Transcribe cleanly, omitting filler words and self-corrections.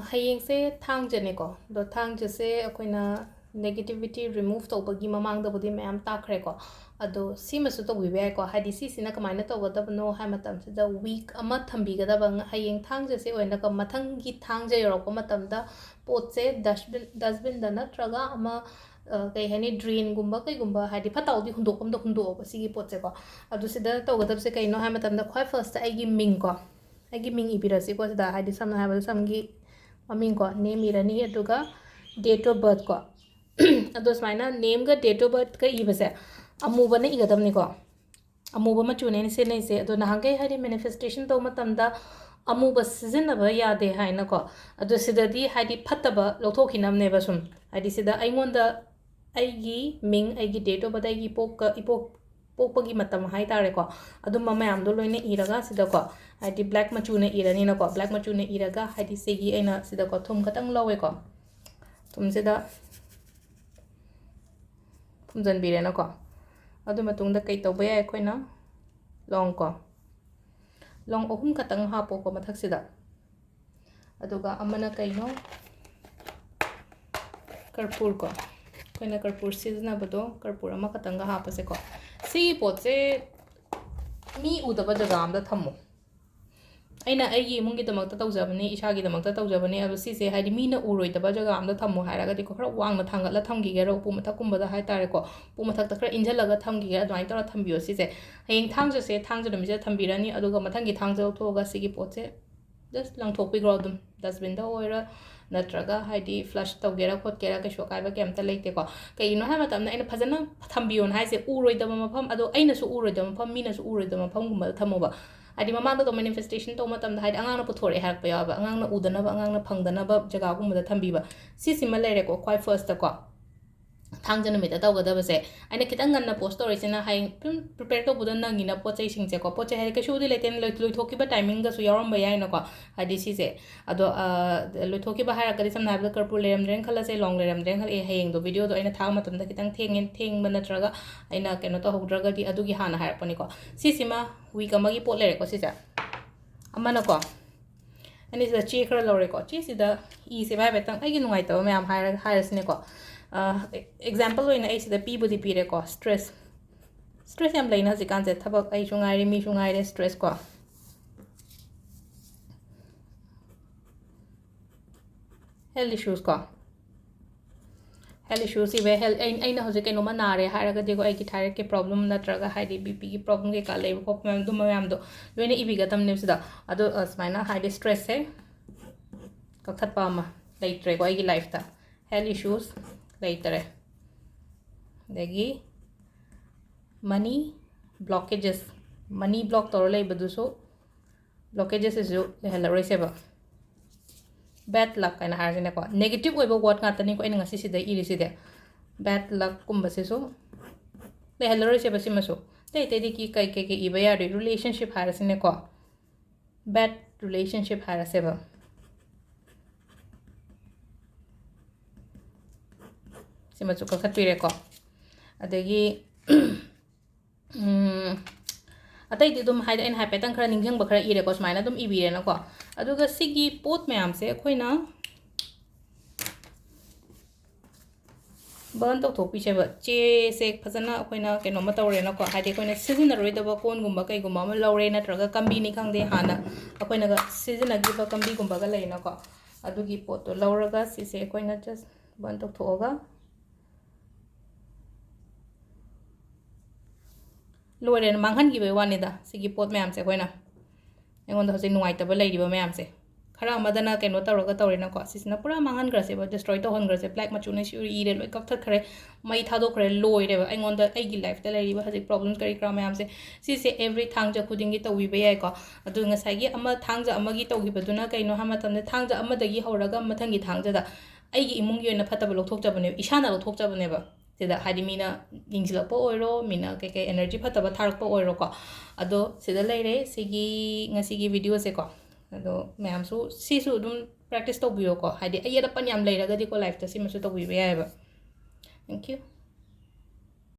ꯍꯌꯦꯡꯁꯦ ꯊꯥꯡꯖꯅꯦꯀꯣ ꯑꯗꯣ ꯊꯥꯡꯖꯁꯦ ꯑꯩꯈꯣꯏꯅ ꯅꯦꯒꯦꯇꯤꯕꯤꯇꯤ ꯔꯤꯃꯨꯚ ꯇꯧꯕꯒꯤ ꯃꯃꯥꯡꯗꯕꯨꯗꯤ ꯃꯌꯥꯝ ꯇꯥꯛꯈ꯭ꯔꯦꯀꯣ ꯑꯗꯣ ꯁꯤꯃꯁꯨ ꯇꯧꯕꯤꯕ ꯌꯥꯏꯀꯣ ꯍꯥꯏꯗꯤ ꯁꯤꯁꯤꯅ ꯀꯃꯥꯏꯅ ꯇꯧꯒꯗꯕꯅꯣ ꯍꯥꯏ ꯃꯇꯝꯁꯤꯗ ꯋꯤꯛ ꯑꯃ ꯊꯝꯕꯤꯒꯗꯕ ꯍꯌꯦꯡ ꯊꯥꯡꯖꯁꯦ ꯑꯣꯏꯅꯀꯣ ꯃꯊꯪꯒꯤ ꯊꯥꯡꯖ ꯌꯧꯔꯛꯄ ꯃꯇꯝꯗ ꯄꯣꯠꯁꯦ ꯗꯁꯕꯤꯟꯗ ꯅꯠꯇ꯭ꯔꯒ ꯑꯃ ꯀꯩ ꯍꯥꯏꯅꯤ ꯗ꯭ꯔꯦꯟꯒꯨꯝꯕ ꯀꯩꯒꯨꯝꯕ ꯍꯥꯏꯗꯤ ꯐꯠꯇ ꯍꯥꯎꯗꯤ ꯍꯨꯟꯗꯣꯛꯐꯝꯗ ꯍꯨꯟꯗꯣꯛꯑꯣꯕ ꯁꯤꯒꯤ ꯄꯣꯠꯁꯦꯀꯣ ꯑꯗꯨ ꯁꯤꯗ ꯇꯧꯒꯗꯕꯁꯦ ꯀꯩꯅꯣ ꯍꯥꯏ ꯃꯇꯝꯗ ꯈ꯭ꯋꯥꯏ ꯐꯥꯔꯁꯇ ꯑꯩꯒꯤ ꯃꯤꯡꯀꯣ ꯑꯩꯒꯤ ꯃꯤꯡ ꯏꯕꯤꯔꯁꯤꯀꯣ ꯁꯤꯗ ꯍꯥꯏꯗꯤ ꯁꯝꯅ ꯍꯥꯏꯔꯕꯗ ꯁꯝꯒꯤ ꯃꯃꯤꯡꯀꯣ ꯅꯦꯝ ꯏꯔꯅꯤ ꯑꯗꯨꯒ ꯗꯦꯠ ꯑꯣꯐ ꯕꯔꯊ ꯀꯣ ꯑꯗꯣ ꯁꯨꯃꯥꯏꯅ ꯅꯦꯝꯒ ꯗꯦꯠ ꯑꯣꯐ ꯕꯔꯊꯀ ꯏꯕꯁꯦ ꯑꯃꯨꯕꯅ ꯏꯒꯗꯕꯅꯤꯀꯣ ꯑꯃꯨꯕ ꯃꯆꯨꯅꯦ ꯑꯩꯅ ꯁꯤꯖꯤꯟꯅꯩꯁꯦ ꯑꯗꯣ ꯅꯍꯥꯟꯈꯩ ꯍꯥꯏꯗꯤ ꯃꯦꯅꯤꯐꯦꯁꯇꯦꯁꯟ ꯇꯧꯕ ꯃꯇꯝꯗ ꯑꯃꯨꯕ ꯁꯤꯖꯤꯟꯅꯕ ꯌꯥꯗꯦ ꯍꯥꯏꯅꯀꯣ ꯑꯗꯣ ꯁꯤꯗꯗꯤ ꯍꯥꯏꯗꯤ ꯐꯠꯇꯕ ꯂꯧꯊꯣꯛꯈꯤꯅꯕꯅꯦꯕ ꯁꯨꯝ ꯍꯥꯏꯗꯤ ꯁꯤꯗ ꯑꯩꯉꯣꯟꯗ ꯑꯩꯒꯤ ꯃꯤꯡ ꯑꯩꯒꯤ ꯗꯦꯠ ꯑꯣꯐ ꯕꯔꯊ ꯑꯩꯒꯤ ꯄꯣꯛꯄꯒꯤ ꯃꯇꯝ ꯍꯥꯏꯇꯥꯔꯦꯀꯣ ꯑꯗꯨꯝꯕ ꯃꯌꯥꯝꯗꯣ ꯂꯣꯏꯅ ꯏꯔꯒ ꯁꯤꯗꯀꯣ ꯍꯥꯏꯗꯤ ꯕ꯭ꯂꯦꯛ ꯃꯆꯨꯅ ꯏꯔꯅꯤꯅꯀꯣ ꯕ꯭ꯂꯦꯛ ꯃꯆꯨꯅ ꯏꯔꯒ ꯍꯥꯏꯗꯤ ꯁꯤꯒꯤ ꯑꯩꯅ ꯁꯤꯗꯀꯣ ꯊꯨꯝ ꯈꯛꯇꯪ ꯂꯧꯋꯦꯀꯣ ꯊꯨꯝꯁꯤꯗ ꯐꯨꯝꯖꯤꯟꯕꯤꯔꯦꯅꯀꯣ ꯑꯗꯨ ꯃꯇꯨꯡꯗ ꯀꯩ ꯇꯧꯕ ꯌꯥꯏ ꯑꯩꯈꯣꯏꯅ ꯂꯣꯡ 3 ꯈꯛꯇꯪ ꯍꯥꯞꯄꯣꯀꯣ ꯃꯊꯛꯁꯤꯗ ꯑꯗꯨꯒ ꯑꯃꯅ ꯀꯩꯅꯣ ꯀꯔꯄꯨꯔꯀꯣ ꯑꯩꯈꯣꯏꯅ ꯀꯔꯄꯨꯔ ꯁꯤꯖꯤꯟꯅꯕꯗꯣ ꯀꯔꯄꯨꯔ ꯑꯃꯈꯛꯇꯪꯒ ꯍꯥꯞꯄꯁꯦꯀꯣ ꯁꯤꯒꯤ ꯄꯣꯠꯁꯦ ꯃꯤ ꯎꯗꯕ ꯖꯒꯥ ꯑꯝꯗ ꯊꯝꯃꯣ ꯑꯩꯅ ꯑꯩꯒꯤ ꯏꯃꯨꯡꯒꯤꯗꯃꯛꯇ ꯇꯧꯖꯕꯅꯤ ꯏꯁꯥꯒꯤꯗꯃꯛꯇ ꯇꯧꯖꯕꯅꯤ ꯑꯗꯣ ꯁꯤꯁꯦ ꯍꯥꯏꯗꯤ ꯃꯤꯅ ꯎꯔꯣꯏꯗꯕ ꯖꯒꯥ ꯑꯝꯗ ꯊꯝꯃꯣ ꯍꯥꯏꯔꯒꯗꯤꯀꯣ ꯈꯔ ꯋꯥꯡꯅ ꯊꯥꯡꯒꯠꯂ ꯊꯝꯈꯤꯒꯦꯔꯣ ꯎꯄꯨ ꯃꯊꯛꯀꯨꯝꯕꯗ ꯍꯥꯏꯇꯥꯔꯦꯀꯣ ꯎꯄꯨ ꯃꯊꯛꯇ ꯈꯔ ꯏꯟꯓꯜꯂꯒ ꯊꯝꯈꯤꯒꯦ ꯑꯗꯨꯃꯥꯏꯅ ꯇꯧꯔ ꯊꯝꯕꯤꯌꯣ ꯁꯤꯁꯦ ꯍꯌꯦꯡ ꯊꯥꯡꯖꯁꯦ ꯊꯥꯡꯖ ꯅꯨꯃꯤꯠꯁꯤꯗ ꯊꯝꯕꯤꯔꯅꯤ ꯑꯗꯨꯒ ꯃꯊꯪꯒꯤ ꯊꯥꯡꯖ ꯂꯧꯊꯣꯛꯑꯒ ꯁꯤꯒꯤ ꯄꯣꯠꯁꯦ ꯖꯁ ꯂꯪꯊꯣꯛꯄꯤꯈ꯭ꯔꯣ ꯑꯗꯨꯝ ꯗꯁꯕꯤꯟꯗ ꯑꯣꯏꯔ ꯅꯠꯇ꯭ꯔꯒ ꯍꯥꯏꯗꯤ ꯐ꯭ꯂꯁ ꯇꯧꯒꯦꯔꯥ ꯈꯣꯠꯀꯦꯔꯥ ꯀꯩꯁꯨ ꯑꯀꯥꯏꯕ ꯀꯩꯝꯇ ꯂꯩꯇꯦꯀꯣ ꯀꯩꯒꯤꯅꯣ ꯍꯥꯏ ꯃꯇꯝꯗ ꯑꯩꯅ ꯐꯖꯅ ꯊꯝꯕꯤꯌꯣꯅ ꯍꯥꯏꯁꯦ ꯎꯔꯣꯏꯗꯕ ꯃꯐꯝ ꯑꯗꯣ ꯑꯩꯅꯁꯨ ꯎꯔꯣꯏꯗꯕ ꯃꯐꯝ ꯃꯤꯅꯁꯨ ꯎꯔꯣꯏꯗꯕ ꯃꯐꯝꯒꯨꯝꯕꯗ ꯊꯝꯃꯣꯕ ꯍꯥꯏꯗꯤ ꯃꯃꯥꯡꯗ ꯃꯦꯅꯤꯐꯦꯁꯇꯦꯁꯟ ꯇꯧꯕ ꯃꯇꯝꯗ ꯍꯥꯏꯗꯤ ꯑꯉꯥꯡꯅ ꯄꯨꯊꯣꯔꯛꯑꯦ ꯍꯥꯏꯔꯛꯄ ꯌꯥꯎꯋꯦꯕ ꯑꯉꯥꯡꯅ ꯎꯗꯅꯕ ꯑꯉꯥꯡꯅ ꯐꯪꯗꯅꯕ ꯖꯒꯥꯒꯨꯝꯕꯗ ꯊꯝꯕꯤꯕ ꯁꯤꯁꯤꯃ ꯂꯩꯔꯦꯀꯣ ꯈ꯭ꯋꯥꯏ ꯐꯥꯔꯁꯇꯀꯣ ꯊꯥꯡꯖ ꯅꯨꯃꯤꯠꯇ ꯇꯧꯒꯗꯕꯁꯦ ꯑꯩꯅ ꯈꯤꯇꯪ ꯉꯟꯅ ꯄꯣꯁꯠ ꯇꯧꯔꯤꯁꯤꯅ ꯍꯌꯦꯡ ꯁꯨꯝ ꯄ꯭ꯔꯤꯄꯦꯌꯔ ꯇꯧꯕꯗ ꯅꯪꯉꯤꯅ ꯄꯣꯠ ꯆꯩꯁꯤꯡꯁꯦꯀꯣ ꯄꯣꯠ ꯆꯩ ꯍꯥꯏꯗꯤ ꯀꯩꯁꯨꯕꯨꯗꯤ ꯂꯩꯇꯦ ꯂꯣꯏꯊꯣꯛꯈꯤꯕ ꯇꯥꯏꯃꯤꯡꯒꯁꯨ ꯌꯥꯎꯔꯝꯕ ꯌꯥꯏꯅꯀꯣ ꯍꯥꯏꯗꯤ ꯁꯤꯁꯦ ꯑꯗꯣ ꯂꯣꯏꯊꯣꯛꯈꯤꯕ ꯍꯥꯏꯔꯒꯗꯤ ꯁꯝꯅ ꯍꯥꯏꯔꯕꯗ ꯀꯔꯄꯨꯔ ꯂꯩꯔꯝꯗ꯭ꯔꯦꯅ ꯈꯜꯂꯁꯦ ꯂꯣꯡ ꯂꯩꯔꯝꯗ꯭ꯔꯦꯅ ꯈꯜꯂꯦ ꯍꯌꯦꯡꯗꯣ ꯚꯤꯗꯤꯑꯣꯗꯣ ꯑꯩꯅ ꯊꯥꯕ ꯃꯇꯝꯗ ꯈꯤꯇꯪ ꯊꯦꯡꯕ ꯅꯠꯇ꯭ꯔꯒ ꯑꯩꯅ ꯀꯩꯅꯣ ꯇꯧꯍꯧꯗ꯭ꯔꯒꯗꯤ ꯑꯗꯨꯒꯤ ꯍꯥꯟꯅ ꯍꯥꯏꯔꯛꯄꯅꯤꯀꯣ ꯁꯤꯁꯤꯃ ꯋꯤꯛ ꯑꯃꯒꯤ ꯄꯣꯠ ꯂꯩꯔꯦꯀꯣ ꯁꯤꯁꯦ ꯑꯃꯅꯀꯣ ꯑꯩꯅ ꯁꯤꯗ ꯆꯦ ꯈꯔ ꯂꯧꯔꯦꯀꯣ ꯆꯦꯁꯤꯗ ꯏꯁꯦ ꯍꯥꯏꯐꯦꯠꯇꯪ ꯑꯩꯒꯤ ꯅꯨꯡꯉꯥꯏꯇꯕ ꯃꯌꯥꯝ ꯍꯥꯏꯔꯁꯤꯅꯦꯀꯣ ꯑꯦꯛꯖꯥꯝꯄꯜ ꯑꯣꯏꯅ ꯑꯩ ꯁꯤꯗ ꯄꯤꯕꯨꯗꯤ ꯄꯤꯔꯦꯀꯣ ꯁ꯭ꯇ꯭ꯔꯦꯁ ꯌꯥꯝ ꯂꯩꯅ ꯍꯧꯖꯤꯛꯀꯥꯟꯁꯦ ꯊꯕꯛ ꯑꯩꯁꯨ ꯉꯥꯏꯔꯦ ꯃꯤꯁꯨ ꯉꯥꯏꯔꯦ ꯁ꯭ꯇ꯭ꯔꯦꯁ ꯀꯣ ꯍꯦꯜꯊ ꯏꯁꯨꯁ ꯀꯣ ꯍꯦꯜꯊ ꯏꯁꯨꯁ ꯏꯕ ꯑꯩꯅ ꯍꯧꯖꯤꯛ ꯀꯩꯅꯣꯝꯃ ꯅꯥꯔꯦ ꯍꯥꯏꯔꯒꯗꯤꯀꯣ ꯑꯩꯒꯤ ꯊꯥꯏꯔꯣꯏꯗꯀꯤ ꯄ꯭ꯔꯣꯕ꯭ꯂꯦꯝ ꯅꯠꯇ꯭ꯔꯒ ꯍꯥꯏꯗꯤ ꯕꯤꯄꯤꯒꯤ ꯄ꯭ꯔꯣꯕ꯭ꯂꯦꯝ ꯀꯩꯀꯥ ꯂꯩꯕ ꯈꯣꯠꯄ ꯃꯌꯥꯝ ꯑꯗꯨꯝꯕ ꯃꯌꯥꯝꯗꯣ ꯂꯣꯏꯅ ꯏꯕꯤꯒꯗꯕꯅꯦꯕ ꯁꯤꯗ ꯑꯗꯣ ꯁꯨꯃꯥꯏꯅ ꯍꯥꯏꯗꯤ ꯁ꯭ꯇ꯭ꯔꯦꯁꯁꯦ ꯀꯛꯊꯠꯄ ꯑꯃ ꯂꯩꯇ꯭ꯔꯦꯀꯣ ꯑꯩꯒꯤ ꯂꯥꯏꯐꯇ ꯍꯦꯜꯊ ꯏꯁꯨꯁ ꯂꯩꯇꯔꯦ ꯑꯗꯒꯤ ꯃꯅꯤ ꯕ꯭ꯂꯣꯀꯦꯖꯦꯁ ꯃꯅꯤ ꯕ꯭ꯂꯣꯛ ꯇꯧꯔ ꯂꯩꯕꯗꯨꯁꯨ ꯕ꯭ꯂꯣꯀꯦꯖꯦꯁꯁꯤꯁꯨ ꯂꯩꯍꯜꯂꯔꯣꯏꯁꯦꯕ ꯕꯦꯗ ꯂꯛ ꯍꯥꯏꯅ ꯍꯥꯏꯔꯁꯤꯅꯦꯀꯣ ꯅꯦꯒꯦꯇꯤꯚ ꯑꯣꯏꯕ ꯋꯥꯔꯗ ꯉꯥꯛꯇꯅꯤꯀꯣ ꯑꯩꯅ ꯉꯁꯤ ꯁꯤꯗ ꯏꯔꯤꯁꯤꯗꯤ ꯕꯦꯗ ꯂꯛꯀꯨꯝꯕꯁꯤꯁꯨ ꯂꯩꯍꯜꯂꯔꯣꯏꯁꯦꯕ ꯁꯤꯃꯁꯨ ꯑꯇꯩꯗꯤ ꯀꯩ ꯏꯕ ꯌꯥꯔꯣꯏ ꯔꯤꯂꯦꯁꯟꯁꯤꯞ ꯍꯥꯏꯔꯁꯤꯅꯦꯀꯣ ꯕꯦꯗ ꯔꯤꯂꯦꯁꯟꯁꯤꯞ ꯍꯥꯏꯔꯁꯦꯕ ꯁꯤꯃꯁꯨ ꯀꯛꯊꯠꯄꯤꯔꯦꯀꯣ ꯑꯗꯒꯤ ꯑꯇꯩꯗꯤ ꯑꯗꯨꯝ ꯍꯥꯏꯗꯤ ꯑꯩꯅ ꯍꯥꯏꯐꯦꯠꯇꯪ ꯈꯔ ꯅꯤꯡꯁꯤꯡꯕ ꯈꯔ ꯏꯔꯦꯀꯣ ꯁꯨꯃꯥꯏꯅ ꯑꯗꯨꯝ ꯏꯕꯤꯔꯦꯅꯀꯣ ꯑꯗꯨꯒ ꯁꯤꯒꯤ ꯄꯣꯠ ꯃꯌꯥꯝꯁꯦ ꯑꯩꯈꯣꯏꯅ ꯕꯔꯟ ꯇꯧꯊꯣꯛꯄꯤꯁꯦꯕ ꯆꯦꯁꯦ ꯐꯖꯅ ꯑꯩꯈꯣꯏꯅ ꯀꯩꯅꯣꯝꯃ ꯇꯧꯔꯦꯅꯀꯣ ꯍꯥꯏꯗꯤ ꯑꯩꯈꯣꯏꯅ ꯁꯤꯖꯤꯟꯅꯔꯣꯏꯗꯕ ꯀꯣꯟꯒꯨꯝꯕ ꯀꯩꯒꯨꯝꯕ ꯑꯃ ꯂꯧꯔꯦ ꯅꯠꯇ꯭ꯔꯒ ꯀꯝꯕꯤꯅꯤ ꯈꯪꯗꯦ ꯍꯥꯟꯅ ꯑꯩꯈꯣꯏꯅꯒ ꯁꯤꯖꯤꯟꯅꯈꯤꯕ ꯀꯝꯕꯤꯒꯨꯝꯕꯒ ꯂꯩꯅꯀꯣ ꯑꯗꯨꯒꯤ ꯄꯣꯠꯇꯣ ꯂꯧꯔꯒ ꯁꯤꯁꯦ ꯑꯩꯈꯣꯏꯅ ꯖꯁ ꯕꯔꯟ ꯇꯧꯊꯣꯛꯑꯒ ꯂꯣꯏꯔꯦꯅ ꯃꯥꯡꯍꯟꯈꯤꯕꯒꯤ ꯋꯥꯅꯤꯗ ꯁꯤꯒꯤ ꯄꯣꯠ ꯃꯌꯥꯝꯁꯦ ꯑꯩꯈꯣꯏꯅ ꯑꯩꯉꯣꯟꯗ ꯍꯧꯖꯤꯛ ꯅꯨꯡꯉꯥꯏꯇꯕ ꯂꯩꯔꯤꯕ ꯃꯌꯥꯝꯁꯦ ꯈꯔ ꯑꯃꯗꯅ ꯀꯩꯅꯣ ꯇꯧꯔꯒ ꯇꯧꯔꯦꯅꯀꯣ ꯁꯤꯁꯤꯅ ꯄꯨꯔꯥ ꯃꯥꯡꯍꯟꯈ꯭ꯔꯁꯦꯕ ꯗꯤꯁꯇ꯭ꯔꯣꯏ ꯇꯧꯍꯟꯈ꯭ꯔꯁꯦ ꯕ꯭ꯂꯦꯛ ꯃꯆꯨꯅ ꯏꯔꯦ ꯂꯣꯏ ꯀꯛꯊꯠꯈ꯭ꯔꯦ ꯃꯩ ꯊꯥꯗꯣꯛꯈ꯭ꯔꯦ ꯂꯣꯏꯔꯦꯕ ꯑꯩꯉꯣꯟꯗ ꯑꯩꯒꯤ ꯂꯥꯏꯐꯇ ꯂꯩꯔꯤꯕ ꯍꯧꯖꯤꯛ ꯄ꯭ꯔꯣꯕ꯭ꯂꯦꯝ ꯀꯔꯤ ꯀꯔꯥ ꯃꯌꯥꯝꯁꯦ ꯁꯤꯁꯦ ꯑꯦꯕ꯭ꯔꯤ ꯊꯥꯡꯖ ꯈꯨꯗꯤꯡꯒꯤ ꯇꯧꯕꯤꯕ ꯌꯥꯏꯀꯣ ꯑꯗꯨ ꯉꯁꯥꯏꯒꯤ ꯊꯥꯡꯖ ꯑꯃꯒꯤ ꯇꯧꯈꯤꯕꯗꯨꯅ ꯀꯩꯅꯣ ꯍꯥꯏ ꯃꯇꯝꯗ ꯊꯥꯡꯖ ꯑꯃꯗꯒꯤ ꯍꯧꯔꯒ ꯃꯊꯪꯒꯤ ꯊꯥꯡꯖꯗ ꯑꯩꯒꯤ ꯏꯃꯨꯡꯒꯤ ꯑꯣꯏꯅ ꯐꯠꯇꯕ ꯂꯧꯊꯣꯛꯆꯕꯅꯦꯕ ꯏꯁꯥꯅ ꯂꯧꯊꯣꯛꯆꯕꯅꯦꯕ ꯁꯤꯗ ꯍꯥꯏꯗꯤ ꯃꯤꯅ ꯌꯦꯡꯁꯤꯜꯂꯛꯄ ꯑꯣꯏꯔꯣ ꯃꯤꯅ ꯀꯩꯀꯩ ꯑꯦꯅꯔꯖꯤ ꯐꯠꯇꯕ ꯊꯥꯔꯛꯄ ꯑꯣꯏꯔꯣꯀꯣ ꯑꯗꯣ ꯁꯤꯗ ꯂꯩꯔꯦ ꯁꯤꯒꯤ ꯉꯁꯤꯒꯤ ꯚꯤꯗꯤꯑꯣꯁꯦꯀꯣ ꯑꯗꯣ ꯃꯌꯥꯝꯁꯨ ꯁꯤꯁꯨ ꯑꯗꯨꯝ ꯄ꯭ꯔꯦꯛꯇꯤꯁ ꯇꯧꯕꯤꯌꯣꯀꯣ ꯍꯥꯏꯗꯤ ꯑꯌꯦꯠ ꯑꯄꯟ ꯌꯥꯝ ꯂꯩꯔꯒꯗꯤꯀꯣ ꯂꯥꯏꯐꯇ ꯁꯤꯃꯁꯨ ꯇꯧꯕꯤꯕ ꯌꯥꯏꯑꯕ ꯊꯦꯡꯛ ꯌꯨ